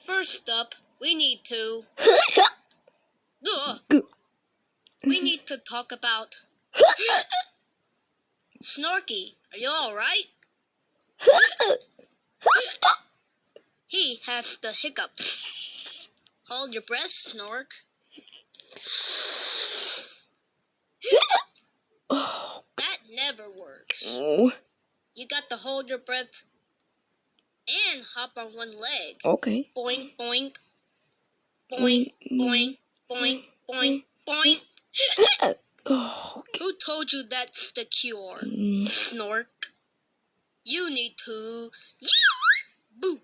First up, we need to talk about Snorky. Are you alright? He has the hiccups. Hold your breath, Snork. That never works. You got to hold your breath and hop on one leg. Okay. Boink, boink. Boink, boink, boink, boink, boink. Who told you that's the cure? Snork. You need to... Boo!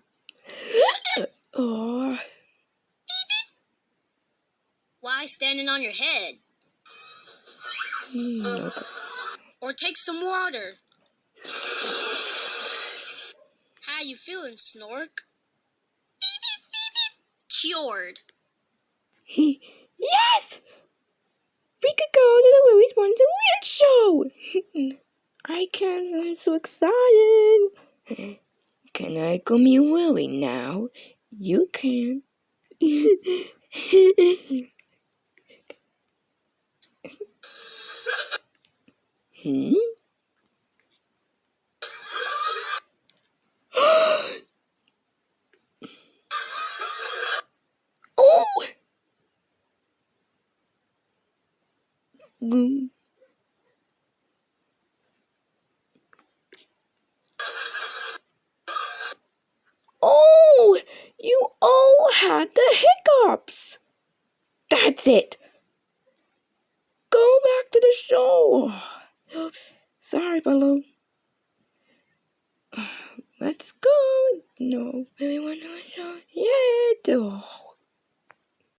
Why standing on your head? Okay. Or take some water. How you feeling, Snork? Cured. Yes! We could go to the movies one the weird show! I can't, I'm so excited! Can I go me movie now? You can. Oh! Oh! You all had the hiccups! That's it! Go back to the show! Sorry, Balloon. Let's go! No, anyone know the show yet? Oh.